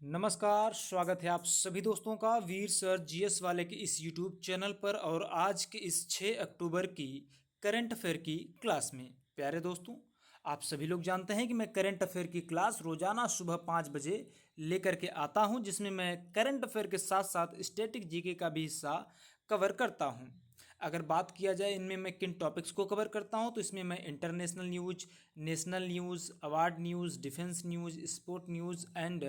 नमस्कार, स्वागत है आप सभी दोस्तों का वीर सर जीएस वाले के इस यूट्यूब चैनल पर। और आज के इस 6 अक्टूबर की करंट अफेयर की क्लास में प्यारे दोस्तों, आप सभी लोग जानते हैं कि मैं करंट अफेयर की क्लास रोजाना सुबह 5 बजे लेकर के आता हूं, जिसमें मैं करंट अफेयर के साथ साथ स्टैटिक जीके का भी हिस्सा कवर करता हूं। अगर बात किया जाए इनमें मैं किन टॉपिक्स को कवर करता हूं, तो इसमें मैं international news, national news, award news, defence news, sport news and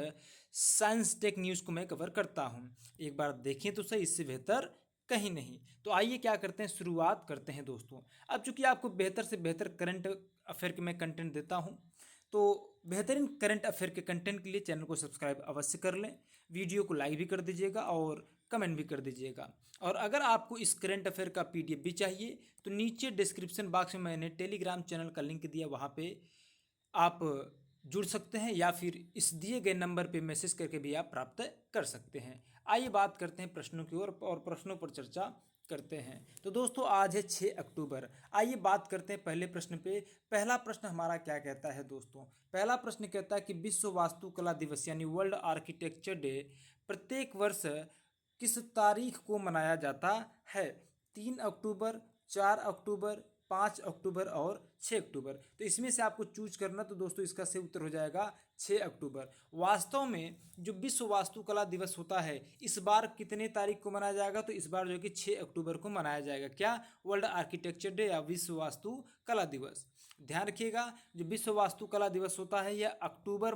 science tech news को मैं कवर करता हूं। एक बार देखें तो सही, इससे बेहतर कहीं नहीं। तो आइए क्या करते हैं, शुरुआत करते हैं दोस्तों। अब चूंकि आपको बेहतर से बेहतर करंट अफेयर के मैं कंटेंट देता हूं, तो बेहतरीन करंट अफेयर के कंटेंट के लिए चैनल को सब्सक्राइब अवश्य कर लें, वीडियो को लाइक भी कर दीजिएगा और कमेंट भी कर दीजिएगा। और अगर आपको इस करंट अफेयर का पीडीएफ भी चाहिए तो नीचे डिस्क्रिप्शन बॉक्स में मैंने टेलीग्राम चैनल का लिंक दिया, वहाँ पे आप जुड़ सकते हैं या फिर इस दिए गए नंबर पे मैसेज करके भी आप प्राप्त कर सकते हैं। आइए बात करते हैं प्रश्नों की ओर और प्रश्नों पर चर्चा करते हैं। तो दोस्तों आज है 6 अक्टूबर। आइए बात करते हैं पहले प्रश्न पे। पहला प्रश्न हमारा क्या कहता है दोस्तों? पहला प्रश्न कहता है कि विश्व वास्तुकला दिवस यानी वर्ल्ड आर्किटेक्चर डे प्रत्येक वर्ष किस तारीख को मनाया जाता है? 3 अक्टूबर, 4 अक्टूबर, 5 अक्टूबर और 6 अक्टूबर। तो इसमें से आपको चूज करना, तो दोस्तों इसका सही उत्तर हो जाएगा 6 अक्टूबर। वास्तव में जो विश्व वास्तुकला दिवस होता है इस बार कितने तारीख को मनाया जाएगा? तो इस बार जो कि 6 अक्टूबर को मनाया जाएगा। क्या? वर्ल्ड आर्किटेक्चर डे या विश्व वास्तुकला दिवस। ध्यान रखिएगा, जो विश्व वास्तुकला दिवस होता है यह अक्टूबर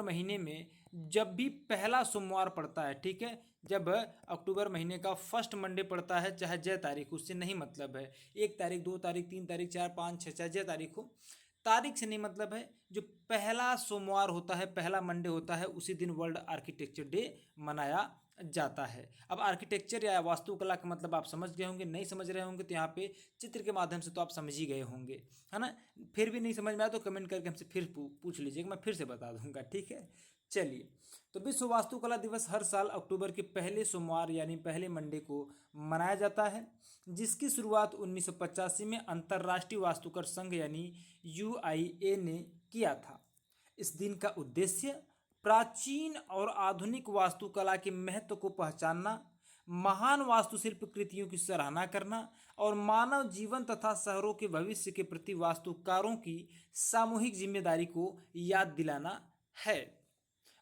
महीने में जब भी पहला सोमवार पड़ता है, ठीक है, जब अक्टूबर महीने का फर्स्ट मंडे पड़ता है, चाहे जय तारीख, उससे नहीं मतलब है 1 तारीख, 2 तारीख, 3 तारीख, 4, 5, 6, चाहे जय तारीख हो, तारीख से नहीं मतलब है। जो पहला सोमवार होता है, पहला मंडे होता है, उसी दिन वर्ल्ड आर्किटेक्चर डे मनाया जाता है। अब आर्किटेक्चर या वास्तुकला का मतलब आप समझ गए होंगे, नहीं समझ रहे होंगे तो यहाँ पे चित्र के माध्यम से तो आप समझ ही गए होंगे, है ना। फिर भी नहीं समझ में आया तो कमेंट करके हमसे फिर पूछ लीजिएगा, मैं फिर से बता दूंगा, ठीक है। चलिए, तो विश्व वास्तुकला दिवस हर साल अक्टूबर के पहले सोमवार यानी पहले मंडे को मनाया जाता है, जिसकी शुरुआत 1985 में अंतर्राष्ट्रीय वास्तुकार संघ यानी यूआईए ने किया था। इस दिन का उद्देश्य प्राचीन और आधुनिक वास्तुकला के महत्व को पहचानना, महान वास्तुशिल्प कृतियों की सराहना करना और मानव जीवन तथा शहरों के भविष्य के प्रति वास्तुकारों की सामूहिक जिम्मेदारी को याद दिलाना है।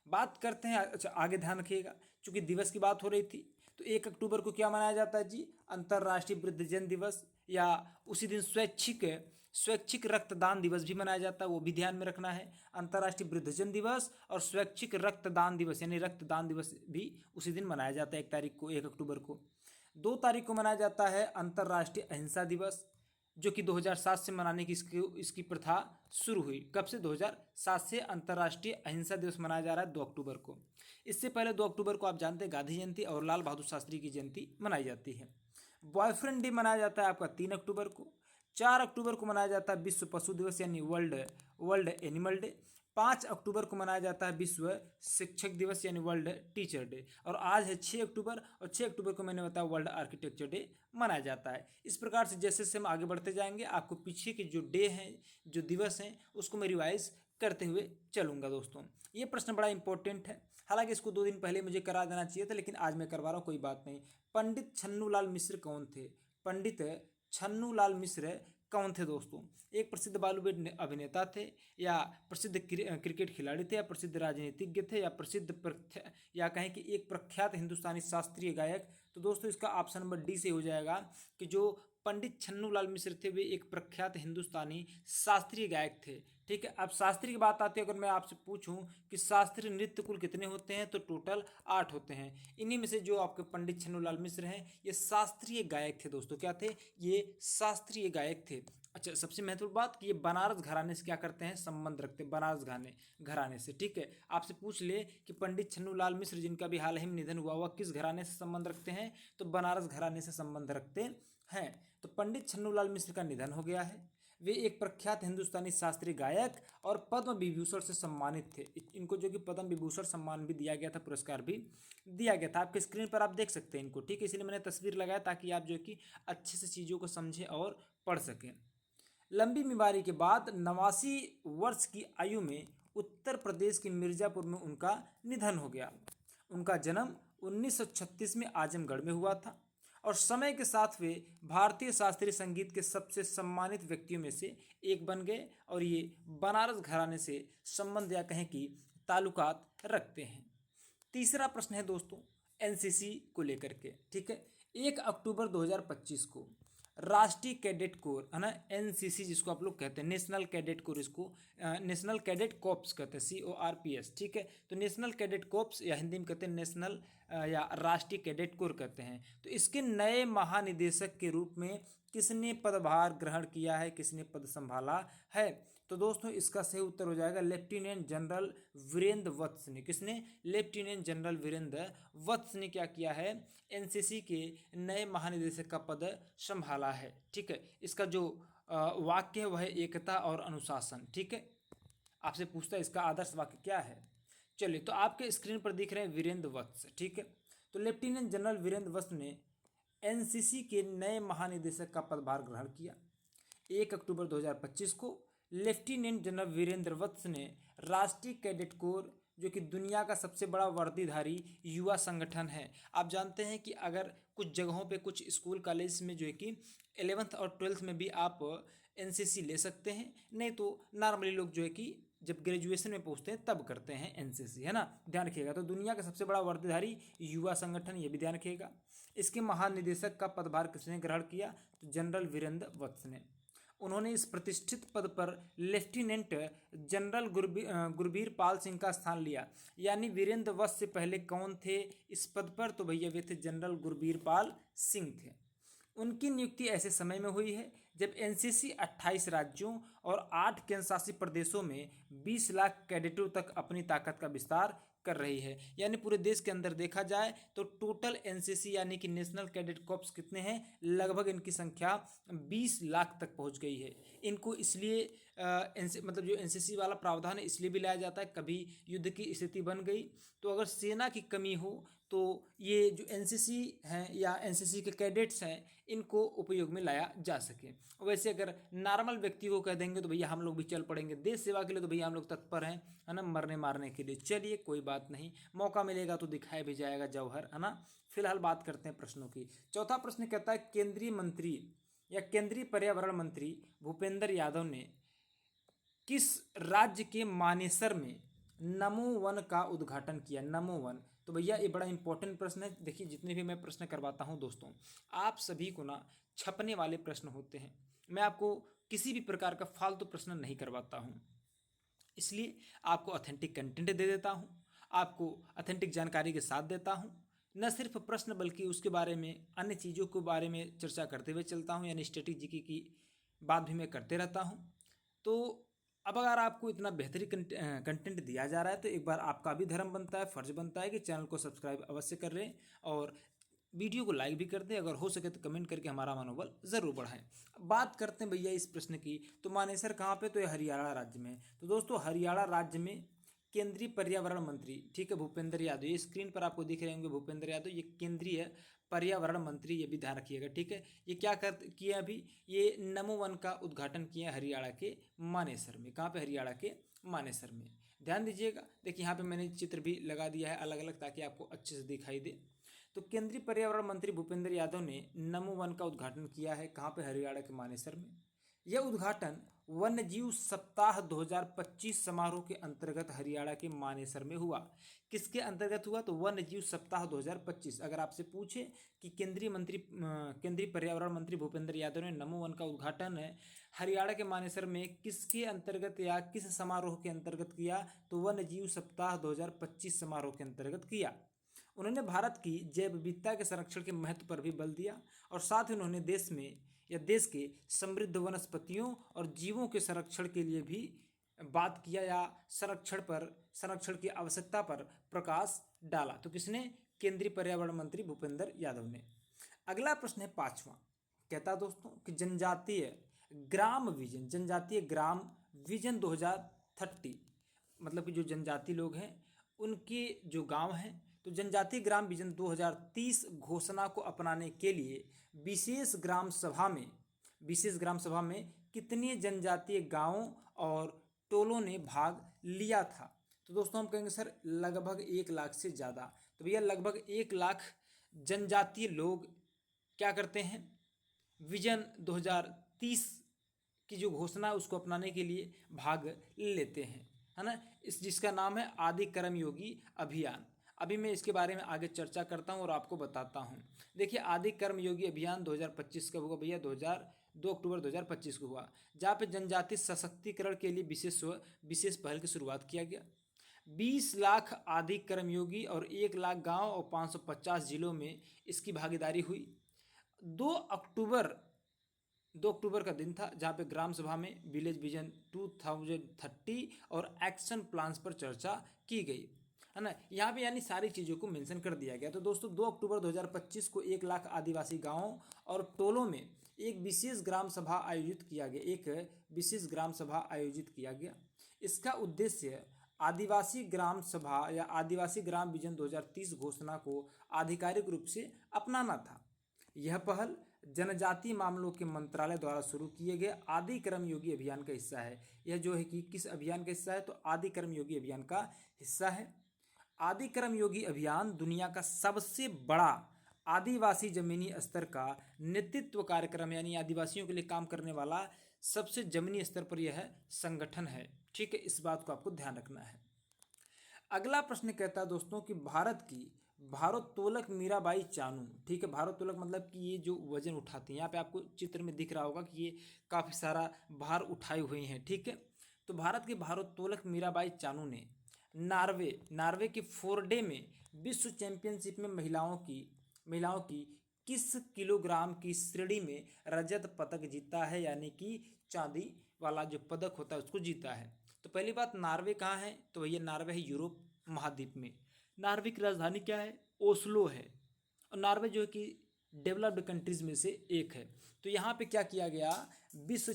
बात करते हैं, अच्छा आगे ध्यान रखिएगा, चूंकि दिवस की बात हो रही थी, तो 1 अक्टूबर को क्या मनाया जाता है जी? अंतर्राष्ट्रीय वृद्धजन दिवस, या उसी दिन स्वैच्छिक रक्तदान दिवस भी मनाया जाता है, वो भी ध्यान में रखना है। अंतर्राष्ट्रीय वृद्धजन दिवस और स्वैच्छिक रक्तदान दिवस यानी रक्तदान दिवस भी उसी दिन मनाया जाता है, 1 तारीख को, 1 अक्टूबर को। 2 तारीख को मनाया जाता है अंतर्राष्ट्रीय अहिंसा दिवस, जो कि 2007 से मनाने की इसकी प्रथा शुरू हुई। कब से? 2007 से अंतर्राष्ट्रीय अहिंसा दिवस मनाया जा रहा है 2 अक्टूबर को। इससे पहले 2 अक्टूबर को आप जानते हैं गांधी जयंती और लाल बहादुर शास्त्री की जयंती मनाई जाती है। बॉयफ्रेंड डे मनाया जाता है आपका 3 अक्टूबर को। 4 अक्टूबर को मनाया जाता है विश्व पशु दिवस यानी वर्ल्ड वर्ल्ड एनिमल डे। 5 अक्टूबर को मनाया जाता है विश्व शिक्षक दिवस यानी वर्ल्ड टीचर डे। और आज है 6 अक्टूबर, और 6 अक्टूबर को मैंने बताया वर्ल्ड आर्किटेक्चर डे मनाया जाता है। इस प्रकार से जैसे जैसे हम आगे बढ़ते जाएंगे, आपको पीछे के जो डे हैं, जो दिवस हैं, उसको मैं रिवाइज करते हुए चलूंगा दोस्तों। ये प्रश्न बड़ा इंपॉर्टेंट है, हालांकि इसको 2 दिन पहले मुझे करा देना चाहिए था, लेकिन आज मैं करवा रहा हूँ, कोई बात नहीं। पंडित छन्नूलाल मिश्र कौन थे? पंडित छन्नूलाल मिश्र कौन थे दोस्तों? एक प्रसिद्ध बॉलीवुड अभिनेता थे, या प्रसिद्ध क्रिकेट खिलाड़ी थे, या प्रसिद्ध राजनीतिज्ञ थे, या या कहें कि एक प्रख्यात हिंदुस्तानी शास्त्रीय गायक। तो दोस्तों इसका ऑप्शन नंबर डी से हो जाएगा कि जो पंडित छन्नूलाल मिश्र थे वे एक प्रख्यात हिंदुस्तानी शास्त्रीय गायक थे, ठीक है। अब शास्त्रीय की बात आती है, अगर मैं आपसे पूछूं कि शास्त्रीय नृत्य कुल कितने होते हैं, तो टोटल 8 होते हैं। इन्हीं में से जो आपके पंडित छन्नूलाल मिश्र हैं ये शास्त्रीय गायक थे दोस्तों। क्या थे? ये शास्त्रीय गायक थे। अच्छा, सबसे महत्वपूर्ण बात कि ये बनारस घराने से क्या करते हैं? संबंध रखते हैं, बनारस घराने से, ठीक है। आपसे पूछ ले कि पंडित छन्नूलाल मिश्र जिनका भी हाल ही में निधन हुआ, वह किस घराने से संबंध रखते हैं? तो बनारस घराने से संबंध रखते हैं। तो पंडित छन्नूलाल मिश्र का निधन हो गया है। वे एक प्रख्यात हिंदुस्तानी शास्त्रीय गायक और पद्म विभूषण से सम्मानित थे। इनको जो कि पद्म विभूषण सम्मान भी दिया गया था, पुरस्कार भी दिया गया था। आपके स्क्रीन पर आप देख सकते हैं इनको, ठीक है। इसलिए मैंने तस्वीर लगाया ताकि आप जो कि अच्छे से चीज़ों को समझें और पढ़ सकें। लंबी बीमारी के बाद 89 वर्ष की आयु में उत्तर प्रदेश के मिर्ज़ापुर में उनका निधन हो गया। उनका जन्म 1936 में आजमगढ़ में हुआ था और समय के साथ वे भारतीय शास्त्रीय संगीत के सबसे सम्मानित व्यक्तियों में से एक बन गए और ये बनारस घराने से संबंध या कहें कि ताल्लुकात रखते हैं। तीसरा प्रश्न है दोस्तों एनसीसी को लेकर के, ठीक है। 1 अक्टूबर 2025 को राष्ट्रीय कैडेट कोर है ना, एनसीसी जिसको आप लोग कहते हैं, नेशनल कैडेट कोर, इसको नेशनल कैडेट कॉर्प्स कहते हैं, CORPS, ठीक है। तो नेशनल कैडेट कॉर्प्स या हिंदी में कहते हैं नेशनल या राष्ट्रीय कैडेट कोर कहते हैं। तो इसके नए महानिदेशक के रूप में किसने पदभार ग्रहण किया है, किसने पद संभाला है? तो दोस्तों इसका सही उत्तर हो जाएगा लेफ्टिनेंट जनरल वीरेंद्र वत्स ने। किसने? लेफ्टिनेंट जनरल वीरेंद्र वत्स ने क्या किया है? एनसीसी के नए महानिदेशक का पद संभाला है, ठीक है। इसका जो वाक्य है वह है एकता और अनुशासन, ठीक है। आपसे पूछता है इसका आदर्श वाक्य क्या है। चलिए, तो आपके स्क्रीन पर दिख रहे हैं वीरेंद्र वत्स, ठीक है। तो लेफ्टिनेंट जनरल वीरेंद्र वत्स ने एनसीसी के नए महानिदेशक का पदभार ग्रहण किया। 1 अक्टूबर 2025 को लेफ्टिनेंट जनरल वीरेंद्र वत्स ने राष्ट्रीय कैडेट कोर, जो कि दुनिया का सबसे बड़ा वर्दीधारी युवा संगठन है। आप जानते हैं कि अगर कुछ जगहों पे, कुछ स्कूल कॉलेज में जो है कि 11th और 12th में भी आप एनसीसी ले सकते हैं, नहीं तो नॉर्मली लोग जो है कि जब ग्रेजुएशन में पहुंचते हैं तब करते हैं एनसीसी, है ना। ध्यान रखिएगा। तो दुनिया का सबसे बड़ा वर्दीधारी युवा संगठन, ये भी ध्यान रखिएगा। इसके महानिदेशक का पदभार किसने ग्रहण किया? तो जनरल वीरेंद्र वत्स ने। उन्होंने इस प्रतिष्ठित पद पर लेफ्टिनेंट जनरल गुरबीर पाल सिंह का स्थान लिया। यानी वीरेंद्र वत्स से पहले कौन थे इस पद पर? तो भैया वे थे जनरल गुरबीर पाल सिंह थे। उनकी नियुक्ति ऐसे समय में हुई है जब एनसीसी 28 राज्यों और 8 केंद्रशासित प्रदेशों में 20 लाख कैडेटों तक अपनी ताकत का विस्तार कर रही है। यानी पूरे देश के अंदर देखा जाए तो टोटल एनसीसी यानी कि नेशनल कैडेट कॉर्प्स कितने हैं? लगभग इनकी संख्या 20 लाख तक पहुंच गई है। इनको इसलिए मतलब जो एनसीसी वाला प्रावधान है इसलिए भी लाया जाता है, कभी युद्ध की स्थिति बन गई तो अगर सेना की कमी हो तो ये जो एनसीसी हैं या एनसीसी के कैडेट्स हैं इनको उपयोग में लाया जा सके। वैसे अगर नॉर्मल व्यक्ति को कह देंगे तो भैया हम लोग भी चल पड़ेंगे देश सेवा के लिए, तो भैया हम लोग तत्पर हैं, है ना, मरने मारने के लिए। चलिए कोई बात नहीं, मौका मिलेगा तो दिखाया भी जाएगा जौहर, है ना। फिलहाल बात करते हैं प्रश्नों की। चौथा प्रश्न कहता है केंद्रीय मंत्री या केंद्रीय पर्यावरण मंत्री भूपेंद्र यादव ने किस राज्य के मानेसर में नमो वन का उद्घाटन किया? नमो वन। तो भैया ये बड़ा इंपॉर्टेंट प्रश्न है। देखिए जितने भी मैं प्रश्न करवाता हूँ दोस्तों, आप सभी को ना छपने वाले प्रश्न होते हैं। मैं आपको किसी भी प्रकार का फालतू प्रश्न नहीं करवाता हूँ, इसलिए आपको ऑथेंटिक कंटेंट दे देता हूँ, आपको ऑथेंटिक जानकारी के साथ देता हूँ। न सिर्फ प्रश्न बल्कि उसके बारे में अन्य चीज़ों के बारे में चर्चा करते हुए चलता हूँ, यानी स्टैटिक जीके की बात भी मैं करते रहता हूँ। तो अब अगर आपको इतना बेहतरीन कंटेंट दिया जा रहा है तो एक बार आपका भी धर्म बनता है, फर्ज बनता है कि चैनल को सब्सक्राइब अवश्य कर लें और वीडियो को लाइक भी कर दें। अगर हो सके तो कमेंट करके हमारा मनोबल ज़रूर बढ़ाएं। बात करते हैं भैया इस प्रश्न की, तो मानेसर कहाँ पे? तो ये हरियाणा राज्य में। तो दोस्तों हरियाणा राज्य में केंद्रीय पर्यावरण मंत्री, ठीक है, भूपेंद्र यादव, ये स्क्रीन पर आपको दिख रहे होंगे भूपेंद्र यादव, ये केंद्रीय पर्यावरण मंत्री, ये भी ध्यान रखिएगा, ठीक है। ये क्या कर किए अभी? ये नमो वन का उद्घाटन किया हरियाणा के मानेसर में। कहाँ पे? हरियाणा के मानेसर में। ध्यान दीजिएगा। देखिए यहाँ पे मैंने चित्र भी लगा दिया है अलग अलग ताकि आपको अच्छे से दिखाई दे। तो केंद्रीय पर्यावरण मंत्री भूपेंद्र यादव ने नमो वन का उद्घाटन किया है। कहाँ पे? हरियाणा के मानेसर में। यह उद्घाटन वन्यजीव सप्ताह 2025 समारोह के अंतर्गत हरियाणा के मानेसर में हुआ। किसके अंतर्गत हुआ? तो वन्यजीव सप्ताह 2025। अगर आपसे पूछे कि केंद्रीय पर्यावरण मंत्री भूपेंद्र यादव ने नमो वन का उद्घाटन हरियाणा के मानेसर में किसके अंतर्गत या किस समारोह के अंतर्गत किया? तो वन्यजीव सप्ताह 2025 समारोह के अंतर्गत किया। उन्होंने भारत की जैव विविधता के संरक्षण के महत्व पर भी बल दिया और साथ ही उन्होंने देश में या देश के समृद्ध वनस्पतियों और जीवों के संरक्षण के लिए भी बात किया या संरक्षण की आवश्यकता पर प्रकाश डाला। तो किसने? केंद्रीय पर्यावरण मंत्री भूपेंद्र यादव ने। अगला प्रश्न है पांचवा, कहता है दोस्तों कि जनजातीय ग्राम विजन 2030, मतलब कि जो जनजाति लोग हैं उनके जो गांव हैं, तो जनजातीय ग्राम विजन 2030 घोषणा को अपनाने के लिए विशेष ग्राम सभा में कितने जनजातीय गांवों और टोलों ने भाग लिया था? तो दोस्तों हम कहेंगे सर लगभग 1 लाख से ज़्यादा। तो भैया लगभग 1 लाख जनजातीय लोग क्या करते हैं, विजन 2030 की जो घोषणा है उसको अपनाने के लिए भाग लेते हैं, है ना। इस जिसका नाम है आदि कर्मयोगी अभियान। अभी मैं इसके बारे में आगे चर्चा करता हूँ और आपको बताता हूँ। देखिए आदि कर्मयोगी अभियान 2025 कब हुआ भैया? 2 अक्टूबर 2025 को हुआ, जहाँ पे जनजाति सशक्तिकरण के लिए विशेष पहल की शुरुआत किया गया। 20 लाख आदि कर्मयोगी और 1 लाख गांव और 550 जिलों में इसकी भागीदारी हुई। 2 अक्टूबर 2 अक्टूबर का दिन था जहाँ पे ग्राम सभा में विलेज विजन 2030 और एक्शन प्लान्स पर चर्चा की गई, है ना। यहाँ पे यानी सारी चीज़ों को मेंशन कर दिया गया। तो दोस्तों 2 अक्टूबर 2025 को 1 लाख आदिवासी गांवों और टोलों में एक विशेष ग्राम सभा आयोजित किया गया। इसका उद्देश्य आदिवासी ग्राम सभा या आदिवासी ग्राम विजन 2030 घोषणा को आधिकारिक रूप से अपनाना था। यह पहल जनजातीय मामलों के मंत्रालय द्वारा शुरू किए गए आदि कर्मयोगी अभियान का हिस्सा है। यह जो है कि किस अभियान का हिस्सा है? तो आदि कर्मयोगी अभियान का हिस्सा है। आदि कर्मयोगी अभियान दुनिया का सबसे बड़ा आदिवासी जमीनी स्तर का नेतृत्व कार्यक्रम, यानी आदिवासियों के लिए काम करने वाला सबसे जमीनी स्तर पर यह संगठन है। ठीक है, इस बात को आपको ध्यान रखना है। अगला प्रश्न कहता है दोस्तों कि भारत की भारोत्तोलक मीराबाई चानू, ठीक है, भारोत्तोलक मतलब कि ये जो वजन उठाती हैं, यहाँ पे आपको चित्र में दिख रहा होगा कि ये काफ़ी सारा भार उठाई हुई हैं, ठीक है। तो भारत के भारोत्तोलक मीराबाई चानू ने नार्वे के फोर्डे में विश्व चैंपियनशिप में महिलाओं की किस किलोग्राम की श्रेणी में रजत पदक जीता है, यानी कि चांदी वाला जो पदक होता है उसको जीता है। तो पहली बात, नार्वे कहाँ है? तो भैया नार्वे है यूरोप महाद्वीप में। नार्वे की राजधानी क्या है? ओस्लो है। और नार्वे जो है कि डेवलप्ड कंट्रीज में से एक है। तो यहाँ पे क्या किया गया, विश्व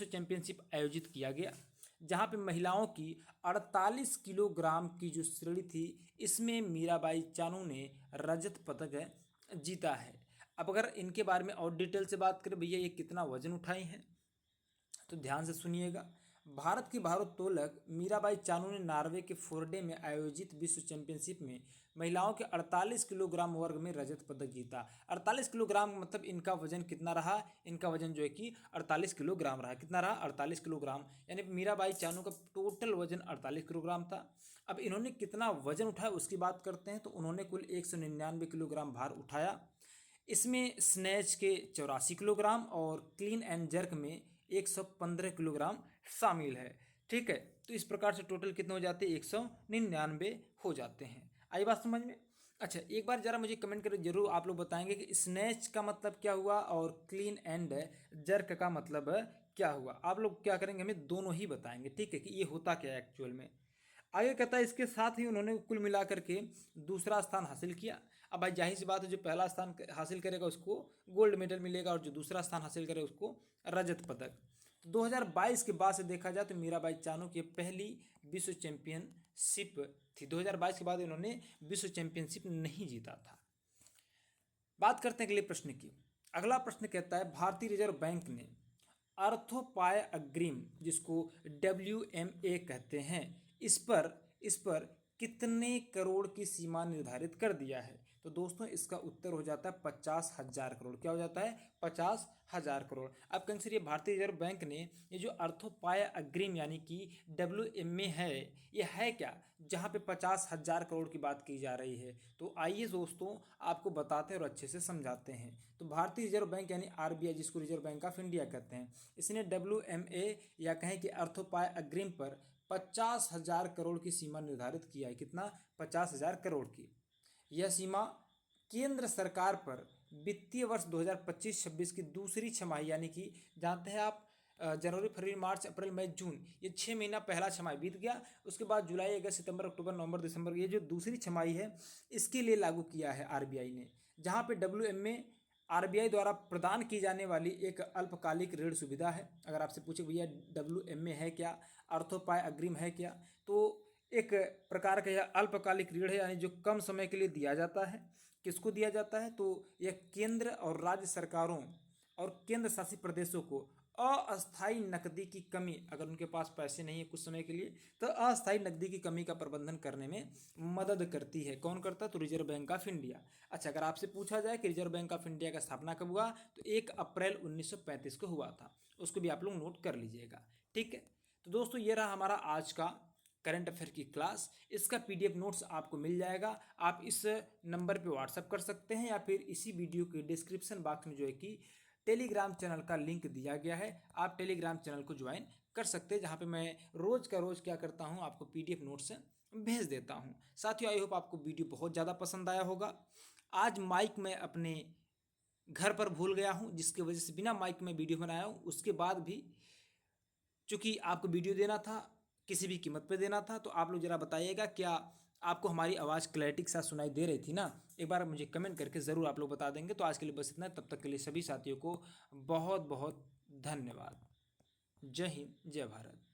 चैंपियनशिप आयोजित किया गया, जहाँ पे महिलाओं की 48 किलोग्राम की जो श्रेणी थी, इसमें मीराबाई चानू ने रजत पदक जीता है। अब अगर इनके बारे में और डिटेल से बात करें, भैया ये कितना वजन उठाई हैं, तो ध्यान से सुनिएगा। भारत की भारोत्तोलक मीराबाई चानू ने नार्वे के फोर्डे में आयोजित विश्व चैंपियनशिप में महिलाओं के 48 किलोग्राम वर्ग में रजत पदक जीता। 48 किलोग्राम मतलब इनका वजन कितना रहा? इनका वजन जो है कि 48 किलोग्राम रहा। कितना रहा? 48 किलोग्राम, यानी मीराबाई चानू का टोटल वजन 48 किलोग्राम था। अब इन्होंने कितना वजन उठाया उसकी बात करते हैं। तो उन्होंने कुल 199 किलोग्राम भार उठाया। इसमें स्नैच के 84 किलोग्राम और क्लीन एंड जर्क में 115 किलोग्राम शामिल है। ठीक है, तो इस प्रकार से टोटल कितने हो जाते हैं? 199 हो जाते हैं। आई बात समझ में? अच्छा, एक बार जरा मुझे कमेंट करके जरूर आप लोग बताएंगे कि स्नैच का मतलब क्या हुआ और क्लीन एंड जर्क का मतलब क्या हुआ। आप लोग क्या करेंगे, हमें दोनों ही बताएंगे, ठीक है, कि ये होता क्या है एक्चुअल में। आगे कहता है इसके साथ ही उन्होंने कुल मिलाकर के दूसरा स्थान हासिल किया। अब भाई जाहिर सी बात है, जो पहला स्थान हासिल करेगा उसको गोल्ड मेडल मिलेगा और जो दूसरा स्थान हासिल करेगा उसको रजत पदक। 2022 के बाद से देखा जाए तो मीराबाई चानू की पहली विश्व चैंपियनशिप थी। 2022 के बाद इन्होंने विश्व चैंपियनशिप नहीं जीता था। बात करते हैं अगले प्रश्न की। अगला प्रश्न कहता है भारतीय रिजर्व बैंक ने अर्थोपाय अग्रिम, जिसको WMA कहते हैं, इस पर कितने करोड़ की सीमा निर्धारित कर दिया है? तो दोस्तों इसका उत्तर हो जाता है 50,000 करोड़। क्या हो जाता है? 50,000 करोड़। अब कंसिडर ये भारतीय रिजर्व बैंक ने ये जो अर्थोपाय अग्रिम यानी कि WMA है, ये है क्या, जहाँ पे 50,000 करोड़ की बात की जा रही है? तो आइए दोस्तों आपको बताते हैं और अच्छे से समझाते हैं। तो भारतीय रिजर्व बैंक यानी RBI, जिसको रिजर्व बैंक ऑफ इंडिया कहते हैं, इसने WMA या कहें कि अर्थोपाय अग्रिम पर 50,000 करोड़ की सीमा निर्धारित किया है। कितना? 50,000 करोड़ की। यह सीमा केंद्र सरकार पर वित्तीय वर्ष 2025-26 की दूसरी छमाही, यानी कि जानते हैं आप जनवरी, फरवरी, मार्च, अप्रैल, मई, जून, ये 6 महीना पहला छमाही बीत गया। उसके बाद जुलाई, अगस्त, सितंबर, अक्टूबर, नवंबर, दिसंबर, ये जो दूसरी छमाही है इसके लिए लागू किया है RBI ने, जहाँ पे WMA RBI द्वारा प्रदान की जाने वाली एक अल्पकालिक ऋण सुविधा है। अगर आपसे पूछे भैया WMA है क्या, अर्थोपाय अग्रिम है क्या, तो एक प्रकार का यह अल्पकालिक ऋण है, यानी जो कम समय के लिए दिया जाता है। किसको दिया जाता है? तो यह केंद्र और राज्य सरकारों और केंद्र शासित प्रदेशों को अस्थायी नकदी की कमी, अगर उनके पास पैसे नहीं है कुछ समय के लिए, तो अस्थायी नकदी की कमी का प्रबंधन करने में मदद करती है। कौन करता है? तो रिजर्व बैंक ऑफ इंडिया। अच्छा, अगर आपसे पूछा जाए कि रिजर्व बैंक ऑफ इंडिया का स्थापना कब हुआ, तो 1 अप्रैल 1935 को हुआ था। उसको भी आप लोग नोट कर लीजिएगा। ठीक है, तो दोस्तों ये रहा हमारा आज का करंट अफेयर की क्लास। इसका पीडीएफ नोट्स आपको मिल जाएगा। आप इस नंबर पे व्हाट्सअप कर सकते हैं या फिर इसी वीडियो के डिस्क्रिप्शन बॉक्स में जो है कि टेलीग्राम चैनल का लिंक दिया गया है, आप टेलीग्राम चैनल को ज्वाइन कर सकते हैं, जहाँ पे मैं रोज़ का रोज़ क्या करता हूँ, आपको पीडीएफ नोट्स भेज देता हूँ। साथियों, आई होप आपको वीडियो बहुत ज़्यादा पसंद आया होगा। आज माइक मैं अपने घर पर भूल गया हूँ, जिसकी वजह से बिना माइक में वीडियो बनाया हूँ। उसके बाद भी चूँकि आपको वीडियो देना था, किसी भी कीमत पे देना था, तो आप लोग ज़रा बताइएगा क्या आपको हमारी आवाज़ क्लैरिटी के साथ सुनाई दे रही थी ना? एक बार मुझे कमेंट करके ज़रूर आप लोग बता देंगे। तो आज के लिए बस इतना, तब तक के लिए सभी साथियों को बहुत बहुत धन्यवाद। जय हिंद, जय भारत।